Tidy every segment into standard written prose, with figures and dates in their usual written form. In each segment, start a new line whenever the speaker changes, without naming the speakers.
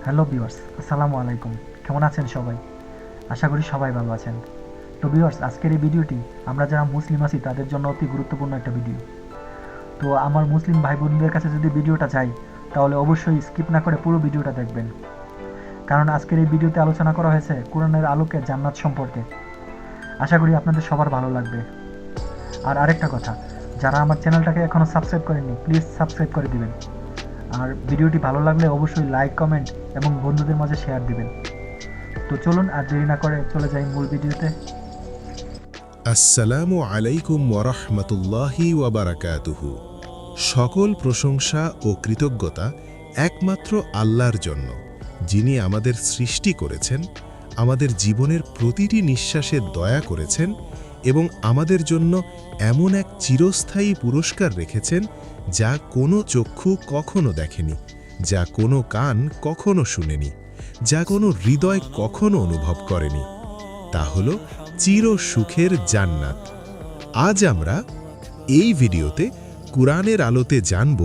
Hello viewers, আসসালামু আলাইকুম। কেমন আছেন সবাই? আশা করি সবাই ভালো আছেন। তো ভিউয়ার্স, আজকের এই ভিডিওটি আমরা যারা মুসলিম আছি তাদের জন্য অতি গুরুত্বপূর্ণ একটা ভিডিও। তো আমার মুসলিম ভাই বোনদের কাছে যদি ভিডিওটা যায় তাহলে অবশ্যই স্কিপ না করে পুরো ভিডিওটা দেখবেন, কারণ আজকের এই ভিডিওতে আলোচনা করা হয়েছে কোরআনের আলোকে জান্নাত সম্পর্কে। আশা করি আপনাদের সবার ভালো লাগবে। আর আরেকটা কথা, যারা আমার চ্যানেলটাকে এখনও সাবস্ক্রাইব করেননি প্লিজ সাবস্ক্রাইব করে দিবেন। আর ভিডিওটি ভালো লাগলে অবশ্যই লাইক, কমেন্ট এবং বন্ধুদের মাঝে শেয়ার দিবেন। তো চলুন আর দেরি না করে চলে যাই মূল ভিডিওতে।
আসসালামু আলাইকুম ওয়ারাহমাতুল্লাহি ওয়াবারাকাতুহু। সকল প্রশংসা ও কৃতজ্ঞতা একমাত্র আল্লাহর জন্য, যিনি আমাদের সৃষ্টি করেছেন, আমাদের জীবনের প্রতিটি নিঃশ্বাসে দয়া করেছেন এবং আমাদের জন্য এমন এক চিরস্থায়ী পুরস্কার রেখেছেন যা কোনো চক্ষু কখনো দেখেনি, যা কোনো কান কখনো শুনেনি, যা কোনো হৃদয় কখনো অনুভব করেনি। তা হলো চির সুখের জান্নাত। আজ আমরা এই ভিডিওতে কুরআনের আলোতে জানব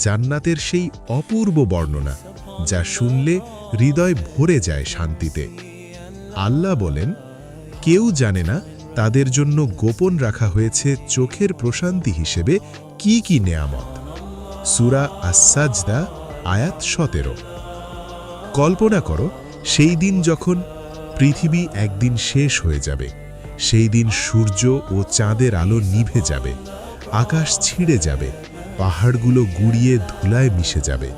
জান্নাতের সেই অপূর্ব বর্ণনা, যা শুনলে হৃদয় ভরে যায় শান্তিতে। আল্লাহ বলেন, কেউ জানে না তাদের জন্য গোপন রাখা হয়েছে চোখের প্রশান্তি হিসেবে কি কি নেয়ামত। সূরা আস-সাজদা আয়াত 17। কল্পনা করো সেই দিন যখন পৃথিবী একদিন শেষ হয়ে যাবে, সেই দিন সূর্য ও চাঁদের আলো নিভে যাবে, আকাশ ছিঁড়ে যাবে, পাহাড়গুলো গুড়িয়ে ধুলায় মিশে যাবে,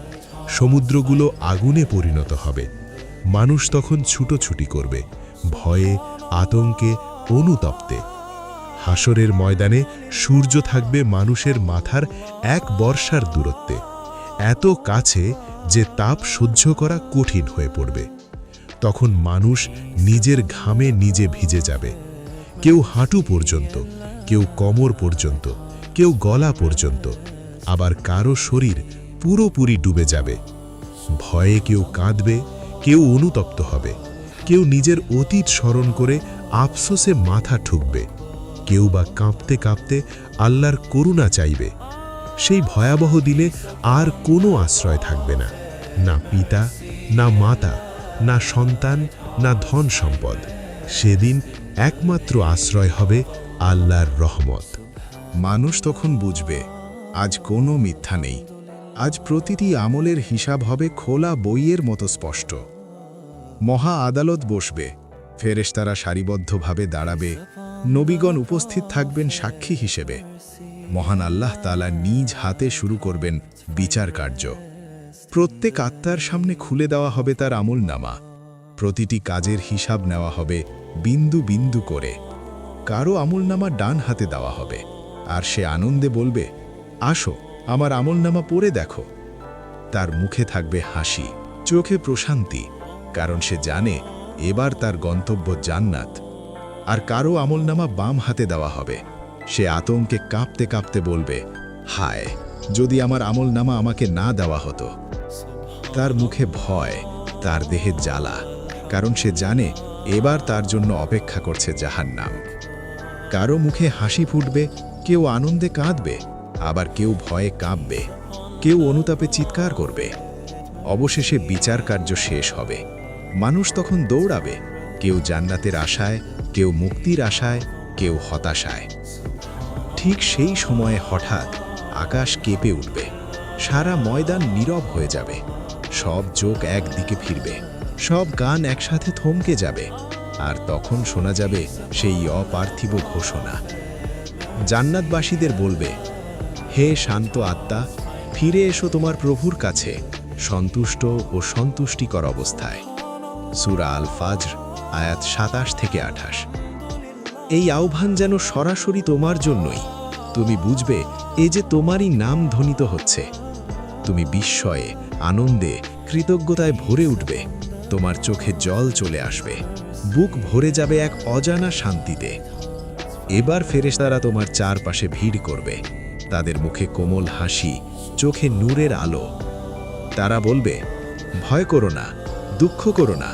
সমুদ্রগুলো আগুনে পরিণত হবে। মানুষ তখন ছুটোছুটি করবে, ভয়ে, আতঙ্কে, অনুতপ্তে। হাসরের ময়দানে সূর্য থাকবে মানুষের মাথার এক বর্ষার দূরত্বে, এত কাছে যে তাপ সহ্য করা কঠিন হয়ে পড়বে। তখন মানুষ নিজের ঘামে নিজে ভিজে যাবে, কেউ হাঁটু পর্যন্ত, কেউ কোমর পর্যন্ত, কেউ গলা পর্যন্ত, আবার কারো শরীর পুরোপুরি ডুবে যাবে। ভয়ে কেউ কাঁদবে, কেউ অনুতপ্ত হবে, কেউ নিজের অতীত স্মরণ করে আফসোসে মাথা ঠুকবে, কেউ বা কাঁপতে কাঁপতে আল্লাহর করুণা চাইবে। সেই ভয়াবহ দিনে আর কোনো আশ্রয় থাকবে না, না পিতা, না মাতা, না সন্তান, না ধন সম্পদ। সেদিন একমাত্র আশ্রয় হবে আল্লাহর রহমত।
মানুষ তখন বুঝবে, আজ কোনো মিথ্যা নেই, আজ প্রতিটি আমলের হিসাব হবে খোলা বইয়ের মতো স্পষ্ট। মহা আদালত বসবে, ফেরেশতারা সারিবদ্ধভাবে দাঁড়াবে, নবীগণ উপস্থিত থাকবেন সাক্ষী হিসেবে। মহান আল্লাহ তাআলা নিজ হাতে শুরু করবেন বিচার কার্য। প্রত্যেক আত্মার সামনে খুলে দেওয়া হবে তার আমলনামা, প্রতিটি কাজের হিসাব নেওয়া হবে বিন্দু বিন্দু করে। কারো আমলনামা ডান হাতে দেওয়া হবে, আর সে আনন্দে বলবে, আসো আমার আমলনামা পড়ে দেখো। তার মুখে থাকবে হাসি, চোখে প্রশান্তি, কারণ সে জানে এবার তার গন্তব্য জান্নাত। আর কারো আমলনামা বাম হাতে দেওয়া হবে, সে আতঙ্কে কাঁপতে কাঁপতে বলবে, হায়, যদি আমার আমলনামা আমাকে না দেওয়া হতো। তার মুখে ভয়, তার দেহে জ্বালা, কারণ সে জানে এবার তার জন্য অপেক্ষা করছে জাহান্নাম। কারো মুখে হাসি ফুটবে, কেউ আনন্দে কাঁদবে, আবার কেউ ভয়ে কাঁপবে, কেউ অনুতাপে চিৎকার করবে। অবশেষে বিচার কার্য শেষ হবে। মানুষ তখন দৌড়াবে, কেউ জান্নাতের আশায়, কেউ মুক্তির আশায়, কেউ হতাশায়। ঠিক সেই সময়ে হঠাৎ আকাশ কেঁপে উঠবে, সারা ময়দান নীরব হয়ে যাবে, সব চোখ একদিকে ফিরবে, সব গান একসাথে থমকে যাবে, আর তখন শোনা যাবে সেই অপার্থিব ঘোষণা। জান্নাতবাসীদের বলবে, হে শান্ত আত্মা, ফিরে এসো তোমার প্রভুর কাছে, সন্তুষ্ট ও সন্তুষ্টিকর অবস্থায়। সূরা আল ফাজর আয়াত 27 থেকে 28। এই আহ্বান যেন সরাসরি তোমার জন্যই। তুমি বুঝবে এ যে তোমারই নাম ধ্বনিত হচ্ছে। তুমি বিস্ময়ে, আনন্দে, কৃতজ্ঞতায় ভরে উঠবে, তোমার চোখে জল চলে আসবে, বুক ভরে যাবে এক অজানা শান্তিতে। এবার ফেরেশতারা তোমার চারপাশে ভিড় করবে, তাদের মুখে কোমল হাসি, চোখে নূরের আলো। তারা বলবে, ভয় করো না, দুঃখ করো না,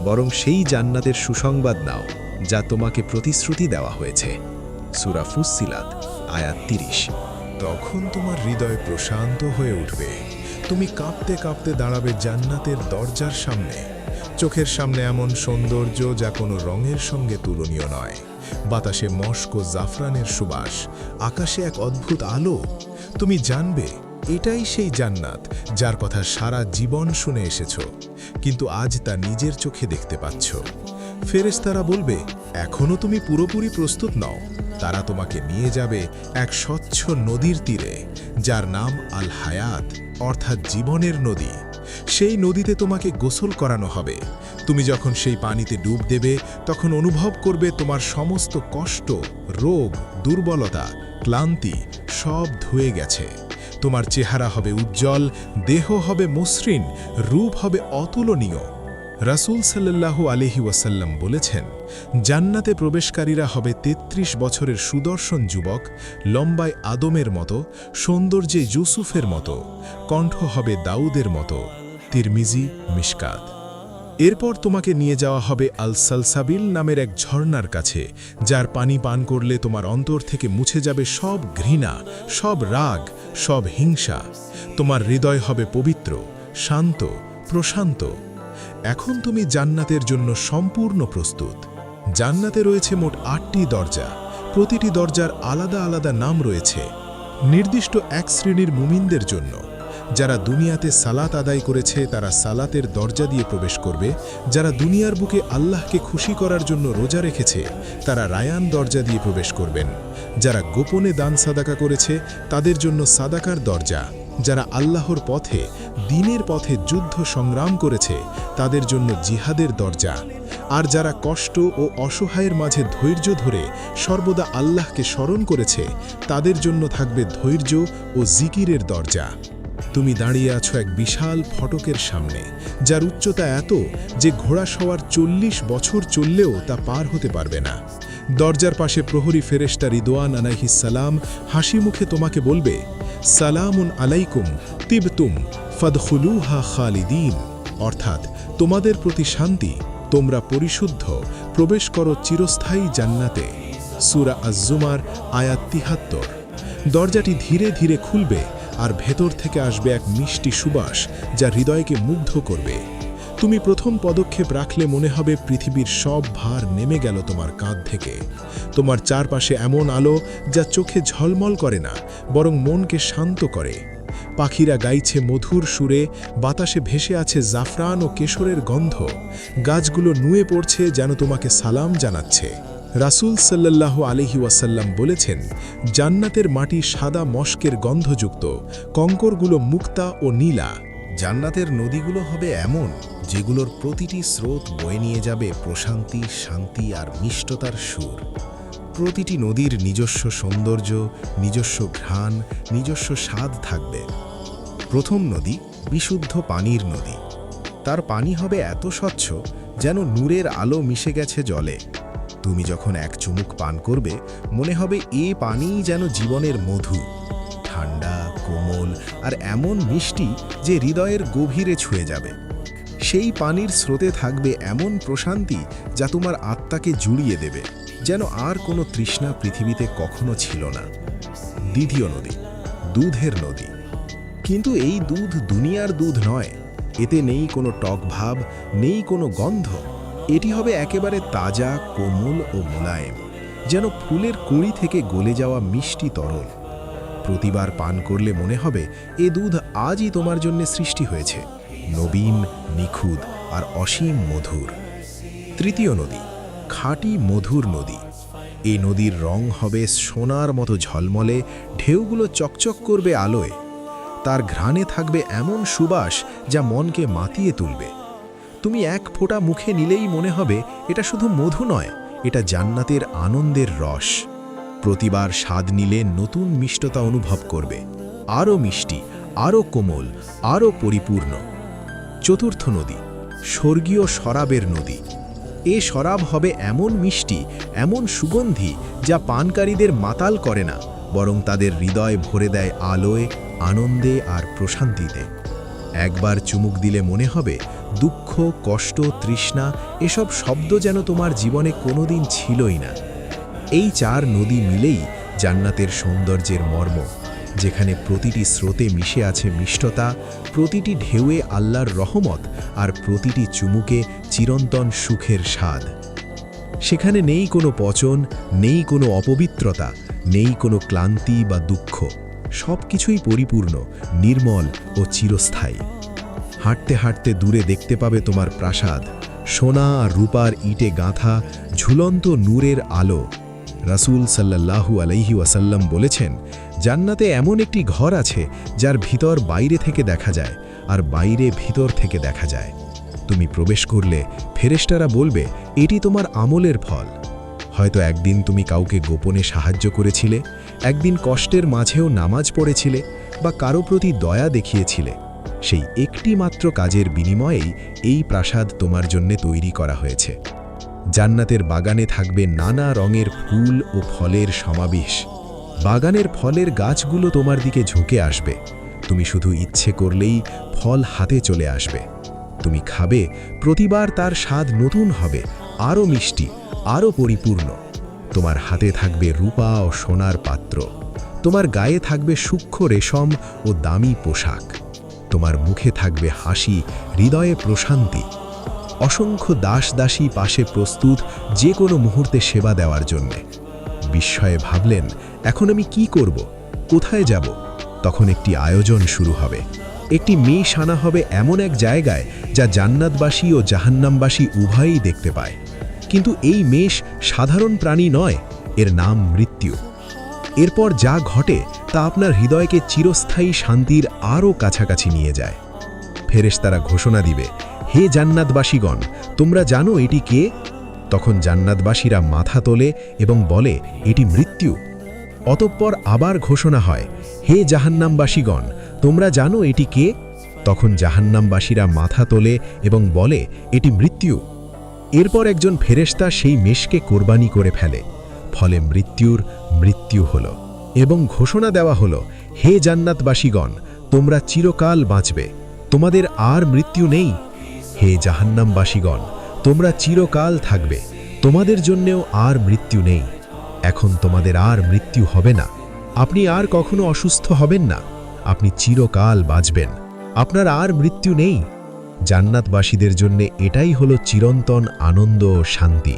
বরং সেই জান্নাতের সুসংবাদ নাও যা তোমাকে প্রতিশ্রুতি দেওয়া হয়েছে। সূরা ফুসসিলাত আয়াত 30।
তখন তোমার হৃদয় প্রশান্ত হয়ে উঠবে, তুমি কাঁপতে কাঁপতে দাঁড়াবে জান্নাতের দরজার সামনে। চোখের সামনে এমন সৌন্দর্য যা কোনো রঙের সঙ্গে তুলনীয় নয়। বাতাসে মস্ক ও জাফরানের সুবাস, আকাশে এক অদ্ভুত আলো। তুমি জানবে এটাই সেই জান্নাত যার কথা সারা জীবন শুনে এসেছো, কিন্তু আজ তা নিজের চোখে দেখতে পাচ্ছ। ফেরেশতারা বলবে, এখনও তুমি পুরোপুরি প্রস্তুত নও। তারা তোমাকে নিয়ে যাবে এক স্বচ্ছ নদীর তীরে, যার নাম আল হায়াত, অর্থাৎ জীবনের নদী। সেই নদীতে তোমাকে গোসল করানো হবে। তুমি যখন সেই পানিতে ডুব দেবে, তখন অনুভব করবে তোমার সমস্ত কষ্ট, রোগ, দুর্বলতা, ক্লান্তি সব ধুয়ে গেছে। তোমার চেহারা হবে উজ্জ্বল, দেহ হবে মসৃণ, রূপ হবে অতুলনীয়। রাসূল সাল্লাল্লাহু আলাইহি ওয়াসাল্লাম বলেছেন, জান্নাতে প্রবেশকারীরা হবে ৩৩ বছরের সুদর্শন যুবক, লম্বায় আদমের মতো, সৌন্দর্যে ইউসুফের মতো, কণ্ঠ হবে দাউদের মতো। তিরমিজি, মিশকাত। এরপর তোমাকে নিয়ে যাওয়া হবে আল সালসাবিল নামের এক ঝর্ণার কাছে, যার পানি পান করলে তোমার অন্তর থেকে মুছে যাবে সব ঘৃণা, সব রাগ, সব হিংসা। তোমার হৃদয় হবে পবিত্র, শান্ত, প্রশান্ত। এখন তুমি জান্নাতের জন্য সম্পূর্ণ প্রস্তুত। জান্নাতে রয়েছে মোট ৮টি দরজা। প্রতিটি দরজার আলাদা আলাদা নাম রয়েছে। নির্দিষ্ট এক শ্রেণীর মুমিনদের জন্য, যারা দুনিয়াতে সালাত আদায় করেছে তারা সালাতের দরজা দিয়ে প্রবেশ করবে। যারা দুনিয়ার বুকে আল্লাহকে খুশি করার জন্য রোজা রেখেছে তারা রায়ান দরজা দিয়ে প্রবেশ করবেন। যারা গোপনে দান সাদাকা করেছে তাদের জন্য সাদাকার দরজা। যারা আল্লাহর পথে, দ্বীনের পথে যুদ্ধ সংগ্রাম করেছে তাদের জন্য জিহাদের দরজা। আর যারা কষ্ট ও অসহায়ের মাঝে ধৈর্য ধরে সর্বদা আল্লাহকে স্মরণ করেছে তাদের জন্য থাকবে ধৈর্য ও জিকিরের দরজা। তুমি দাঁড়িয়ে আছো এক বিশাল ফটকের সামনে, যার উচ্চতা এত যে ঘোড়া সওয়ার ৪০ বছর চললেও তা পার হতে পারবে না। দরজার পাশে প্রহরী ফেরেশতা রিদওয়ান আলাইহিস সালাম হাসি মুখে তোমাকে বলবে, সালামুন আলাইকুম তিবতুম ফাদখুলুহা খালিদিন, অর্থাৎ তোমাদের প্রতি শান্তি, তোমরা পরিশুদ্ধ, প্রবেশ করো চিরস্থায়ী জান্নাতে। সূরা আজ-জুমার আয়াত ৭৩। দরজাটি ধীরে ধীরে খুলবে আর ভেতর থেকে আসবে এক মিষ্টি সুবাস যা হৃদয়কে মুগ্ধ করবে। তুমি প্রথম পদক্ষেপ রাখলে মনে হবে পৃথিবীর সব ভার নেমে গেল তোমার কাঁধ থেকে। তোমার চারপাশে এমন আলো যা চোখে ঝলমল করে না, বরং মনকে শান্ত করে। পাখিরা গাইছে মধুর সুরে, বাতাসে ভেসে আছে জাফরান ও কেশরের গন্ধ। গাছগুলো নুয়ে পড়ছে যেন তোমাকে সালাম জানাচ্ছে। রাসূল সাল্লাল্লাহু আলাইহি ওয়াসাল্লাম বলেছেন, জান্নাতের মাটি সাদা মস্কের গন্ধযুক্ত, কঙ্করগুলো মুক্তা ও নীলা।
জান্নাতের নদীগুলো হবে এমন যেগুলোর প্রতিটি স্রোত বয়ে নিয়ে যাবে প্রশান্তি, শান্তি আর মিষ্টতার সুর। প্রতিটি নদীর নিজস্ব সৌন্দর্য, নিজস্ব ঘ্রাণ, নিজস্ব স্বাদ থাকবে। প্রথম নদী বিশুদ্ধ পানির নদী। তার পানি হবে এত স্বচ্ছ যেন নূরের আলো মিশে গেছে জলে। তুমি যখন এক চুমুক পান করবে মনে হবে এ পানিই যেন জীবনের মধু, ঠান্ডা, কোমল আর এমন মিষ্টি যে হৃদয়ের গভীরে ছুঁয়ে যাবে। সেই পানির স্রোতে থাকবে এমন প্রশান্তি যা তোমার আত্মাকে জুড়িয়ে দেবে, যেন আর কোনো তৃষ্ণা পৃথিবীতে কখনো ছিল না। দ্বিতীয় নদী দুধের নদী। কিন্তু এই দুধ দুনিয়ার দুধ নয়। এতে নেই কোনো টক ভাব, নেই কোনো গন্ধ। এটি হবে একেবারে তাজা, কোমল ও মোলায়েম, যেন ফুলের কুঁড়ি থেকে গলে যাওয়া মিষ্টি তরল। প্রতিবার পান করলে মনে হবে এ দুধ আজই তোমার জন্য সৃষ্টি হয়েছে, নবীন, নিখুঁত আর অসীম মধুর। তৃতীয় নদী খাঁটি মধুর নদী। এই নদীর রং হবে সোনার মতো ঝলমলে, ঢেউগুলো চকচক করবে আলোয়। তার ঘ্রাণে থাকবে এমন সুবাস যা মনকে মাতিয়ে তুলবে। তুমি এক ফোঁটা মুখে নিলেই মনে হবে এটা শুধু মধু নয়, এটা জান্নাতের আনন্দের রস। প্রতিবার স্বাদ নিলে নতুন মিষ্টতা অনুভব করবে, আরও মিষ্টি, আরও কোমল, আরও পরিপূর্ণ। চতুর্থ নদী স্বর্গীয় শরাবের নদী। এ শরাব হবে এমন মিষ্টি, এমন সুগন্ধি যা পানকারীদের মাতাল করে না, বরং তাদের হৃদয় ভরে দেয় আলোয়, আনন্দে আর প্রশান্তিতে। একবার চুমুক দিলে মনে হবে দুঃখ, কষ্ট, তৃষ্ণা এসব শব্দ যেন তোমার জীবনে কোনোদিন ছিলই না। এই চার নদী মিলেই জান্নাতের সৌন্দর্যের মর্ম। যেখানে প্রতিটি স্রোতে মিশে আছে মিষ্টতা, প্রতিটি ঢেউয়ে আল্লাহর রহমত আর প্রতিটি চুমুকে চিরন্তন সুখের স্বাদ। সেখানে নেই কোনো পচন, নেই কোনো অপবিত্রতা, নেই কোনো ক্লান্তি বা দুঃখ। সব কিছুই পরিপূর্ণ, নির্মল ও চিরস্থায়ী। হাঁটতে হাঁটতে দূরে দেখতে পাবে তোমার প্রাসাদ, সোনা আর রূপার ইটে গাঁথা ঝুলন্ত নূরের আলো। রাসূল সাল্লাল্লাহু আলাইহি ওয়াসাল্লাম বলেছেন, জান্নাতে এমন একটি ঘর আছে যার ভিতর বাইরে থেকে দেখা যায় আর বাইরে ভিতর থেকে দেখা যায়। তুমি প্রবেশ করলে ফেরেশতারা বলবে, এটি তোমার আমলের ফল। হয়তো একদিন তুমি কাউকে গোপনে সাহায্য করেছিলে, একদিন কষ্টের মাঝেও নামাজ পড়েছিলে বা কারো প্রতি দয়া দেখিয়েছিলে। সেই একটি মাত্র কাজের বিনিময়েই এই প্রাসাদ তোমার জন্য তৈরি করা হয়েছে। জান্নাতের বাগানে থাকবে নানা রঙের ফুল ও ফলের সমাবেশ। বাগানের ফলের গাছগুলো তোমার দিকে ঝুঁকে আসবে। তুমি শুধু ইচ্ছে করলেই ফল হাতে চলে আসবে। তুমি খাবে, প্রতিবার তার স্বাদ নতুন হবে, আরও মিষ্টি, আরও পরিপূর্ণ। তোমার হাতে থাকবে রূপা ও সোনার পাত্র। তোমার গায়ে থাকবে সূক্ষ্ম রেশম ও দামি পোশাক। তোমার মুখে থাকবে হাসি, হৃদয়ে প্রশান্তি। অসংখ্য দাসী পাশে প্রস্তুত যে কোনো মুহূর্তে সেবা দেওয়ার জন্যে। বিস্ময়ে ভাবলেন, এখন আমি কি করব, কোথায় যাব? তখন একটি আয়োজন শুরু হবে। একটি মেষ আনা হবে এমন এক জায়গায় যা জান্নাতবাসী ও জাহান্নামবাসী উভয়ই দেখতে পায়। কিন্তু এই মেষ সাধারণ প্রাণী নয়, এর নাম মৃত্যু। এরপর যা ঘটে তা আপনার হৃদয়কে চিরস্থায়ী শান্তির আরও কাছাকাছি নিয়ে যায়। ফেরেশতারা ঘোষণা দিবে, হে জান্নাতবাসীগণ, তোমরা জানো এটি কে? তখন জান্নাতবাসীরা মাথা তোলে এবং বলে, এটি মৃত্যু। অতঃপর আবার ঘোষণা হয়, হে জাহান্নামবাসীগণ, তোমরা জানো এটি কে? তখন জাহান্নামবাসীরা মাথা তোলে এবং বলে, এটি মৃত্যু। এরপর একজন ফেরেশতা সেই মেষকে কোরবানি করে ফেলে। ফলে মৃত্যুর মৃত্যু হল এবং ঘোষণা দেওয়া হলো, হে জান্নাতবাসীগণ, তোমরা চিরকাল বাঁচবে, তোমাদের আর মৃত্যু নেই। হে জাহান্নামবাসীগণ, তোমরা চিরকাল থাকবে, তোমাদের জন্যেও আর মৃত্যু নেই। এখন তোমাদের আর মৃত্যু হবে না, আপনি আর কখনো অসুস্থ হবেন না, আপনি চিরকাল বাঁচবেন, আপনার আর মৃত্যু নেই। জান্নাতবাসীদের জন্য এটাই হলো চিরন্তন আনন্দ ও শান্তি।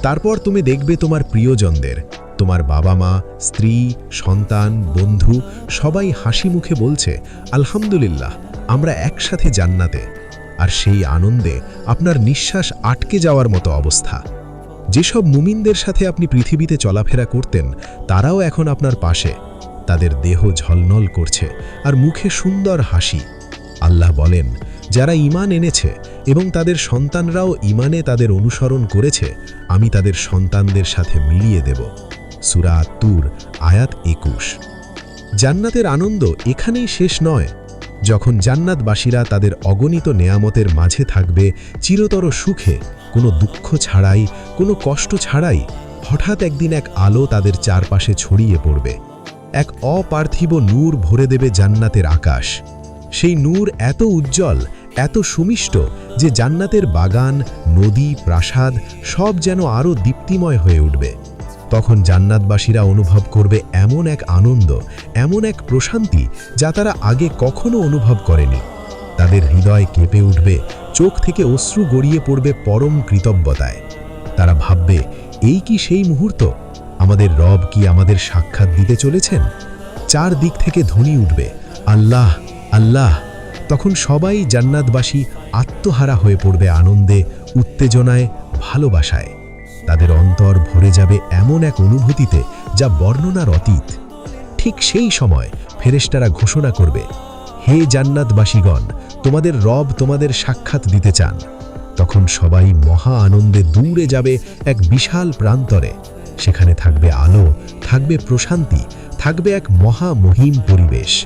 তারপর তুমি দেখবে তোমার প্রিয়জনদের, তোমার বাবা মা, স্ত্রী, সন্তান, বন্ধু সবাই হাসি মুখে বলছে, আলহামদুলিল্লাহ, আমরা একসাথে জান্নাতে। আর সেই আনন্দে আপনার নিঃশ্বাস আটকে যাওয়ার মতো অবস্থা। যেসব মুমিনদের সাথে আপনি পৃথিবীতে চলাফেরা করতেন, তারাও এখন আপনার পাশে। তাদের দেহ ঝলমল করছে আর মুখে সুন্দর হাসি। আল্লাহ বলেন, যারা ঈমান এনেছে এবং তাদের সন্তানরাও ঈমানে তাদের অনুসরণ করেছে, আমি তাদের সন্তানদের সাথে মিলিয়ে দেব। সূরা আত-তুর আয়াত 21। জান্নাতের আনন্দ এখানেই শেষ নয়। যখন জান্নাতবাসীরা তাদের অগণিত নেয়ামতের মাঝে থাকবে চিরতর সুখে, কোনো দুঃখ ছাড়াই, কোনো কষ্ট ছাড়াই, হঠাৎ একদিন এক আলো তাদের চারপাশে ছড়িয়ে পড়বে। এক অপার্থিব নূর ভরে দেবে জান্নাতের আকাশ। সেই নূর এত উজ্জ্বল, এত সুমিষ্ট যে জান্নাতের বাগান, নদী, প্রাসাদ সব যেন আরও দীপ্তিময় হয়ে উঠবে। তখন জান্নাতবাসীরা অনুভব করবে এমন এক আনন্দ, এমন এক প্রশান্তি যা তারা আগে কখনো অনুভব করেনি। তাদের হৃদয় কেঁপে উঠবে, চোখ থেকে অশ্রু গড়িয়ে পড়বে পরম কৃতজ্ঞতায়। তারা ভাববে, এই কি সেই মুহূর্ত? আমাদের রব কি আমাদের সাক্ষাৎ দিতে চলেছেন? চারদিক থেকে ধ্বনি উঠবে, আল্লাহ, আল্লাহ। তখন সবাই জান্নাতবাসী আত্মহারা হয়ে পড়বে আনন্দে, উত্তেজনায়, ভালোবাসায়। তাদের অন্তর ভরে যাবে এমন এক অনুভূতিতে যা বর্ণনার অতীত। ঠিক সেই সময় ফেরেশতারা ঘোষণা করবে, হে জান্নাতবাসীগণ, তোমাদের রব তোমাদের সাক্ষাৎ দিতে চান। তখন সবাই মহা আনন্দে দূরে যাবে এক বিশাল প্রান্তরে। সেখানে থাকবে আলো, থাকবে প্রশান্তি, থাকবে এক মহা মহিম পরিবেশ।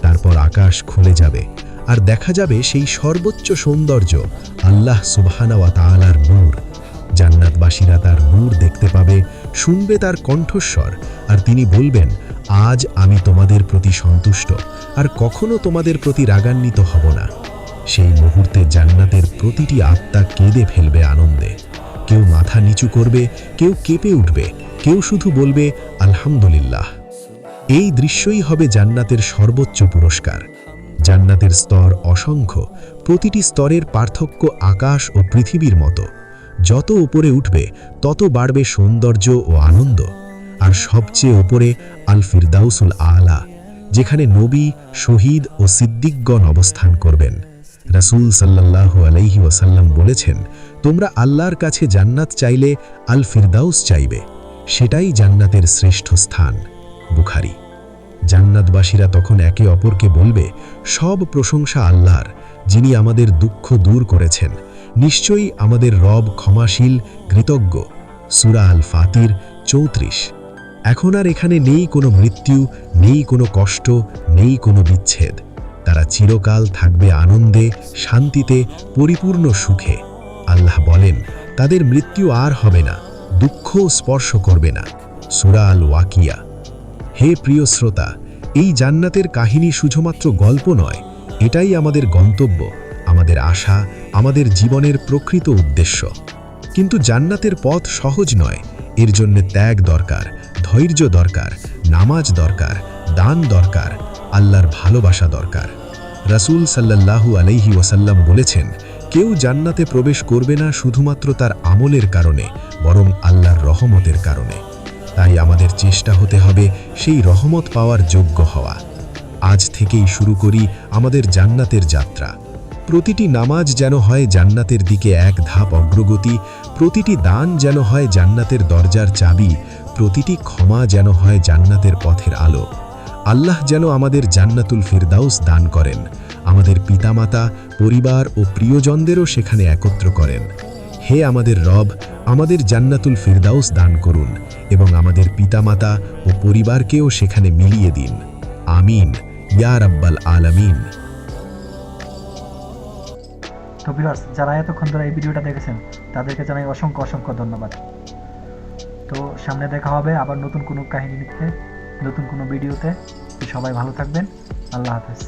তারপর আকাশ খুলে যাবে আর দেখা যাবে সেই সর্বোচ্চ সৌন্দর্য, আল্লাহ সুবহানাহু ওয়া তাআলার নূর। জান্নাতবাসীরা তার নূর দেখতে পাবে, শুনবে তার কণ্ঠস্বর, আর তিনি বলবেন, আজ আমি তোমাদের প্রতি সন্তুষ্ট আর কখনো তোমাদের প্রতি রাগান্বিত হব না। সেই মুহূর্তে জান্নাতের প্রতিটি আত্মা কেঁদে ফেলবে আনন্দে। কেউ মাথা নিচু করবে, কেউ কেঁপে উঠবে, কেউ শুধু বলবে আলহামদুলিল্লাহ। এই দৃশ্যই হবে জান্নাতের সর্বোচ্চ পুরস্কার। জান্নাতের স্তর অসংখ্য, প্রতিটি স্তরের পার্থক্য আকাশ ও পৃথিবীর মতো। যত উপরে উঠবে তত বাড়বে সৌন্দর্য ও আনন্দ। আর সবচেয়ে উপরে আল ফিরদাউসুল আলা, যেখানে নবী, শহীদ ও সিদ্দিকগণ অবস্থান করবেন। রাসূল সাল্লাল্লাহু আলাইহি ওয়াসাল্লাম বলেছেন, তোমরা আল্লাহর কাছে জান্নাত চাইলে আল ফিরদাউস চাইবে, সেটাই জান্নাতের শ্রেষ্ঠ স্থান। বুখারী। জান্নাতবাসীরা তখন একে অপরকে বলবে, সব প্রশংসা আল্লাহর, যিনি আমাদের দুঃখ দূর করেছেন। নিশ্চয়ই আমাদের রব ক্ষমাশীল, কৃতজ্ঞ। সূরা আল ফাতির 34। এখন আর এখানে নেই কোনো মৃত্যু, নেই কোনো কষ্ট, নেই কোনো বিচ্ছেদ। তারা চিরকাল থাকবে আনন্দে, শান্তিতে, পরিপূর্ণ সুখে। আল্লাহ বলেন, তাদের মৃত্যু আর হবে না, দুঃখ স্পর্শ করবে না। সূরা আল ওয়াকিয়া। হে প্রিয় শ্রোতা, এই জান্নাতের কাহিনী শুধুমাত্র গল্প নয়, এটাই আমাদের গন্তব্য, আমাদের আশা, আমাদের জীবনের প্রকৃত উদ্দেশ্য। কিন্তু জান্নাতের পথ সহজ নয়, এর জন্য ত্যাগ দরকার, ধৈর্য দরকার, নামাজ দরকার, দান দরকার, আল্লাহর ভালোবাসা দরকার। রাসূল সাল্লাল্লাহু আলাইহি ওয়াসাল্লাম বলেছেন, কেউ জান্নাতে প্রবেশ করবে না শুধুমাত্র তার আমলের কারণে, বরং আল্লাহর রহমতের কারণে। তাই আমাদের চেষ্টা হতে হবে সেই রহমত পাওয়ার যোগ্য হওয়া। আজ থেকেই শুরু করি আমাদের জান্নাতের যাত্রা। প্রতিটি নামাজ যেন হয় জান্নাতের দিকে এক ধাপ অগ্রগতি, প্রতিটি দান যেন হয় জান্নাতের দরজার চাবি, প্রতিটি ক্ষমা যেন হয় জান্নাতের পথের আলো। আল্লাহ যেন আমাদের জান্নাতুল ফিরদাউস দান করেন, আমাদের পিতামাতা, পরিবার ও প্রিয়জনদেরও সেখানে একত্র করেন। হে আমাদের রব, আমাদের জান্নাতুল ফিরদাউস দান করুন এবং আমাদের পিতামাতা ও পরিবারকেও সেখানে মিলিয়ে দিন। আমিন ইয়া রাব্বাল আলামিন।
তো ভিউয়ার্স, যারা এতক্ষণ ধরে এই ভিডিওটা দেখেছেন তাদেরকে জানাই অসংখ্য অসংখ্য ধন্যবাদ। তো সামনে দেখা হবে আবার নতুন কোনো কাহিনী নিতে, নতুন কোনো ভিডিওতে। সবাই ভালো থাকবেন। আল্লাহ হাফেজ।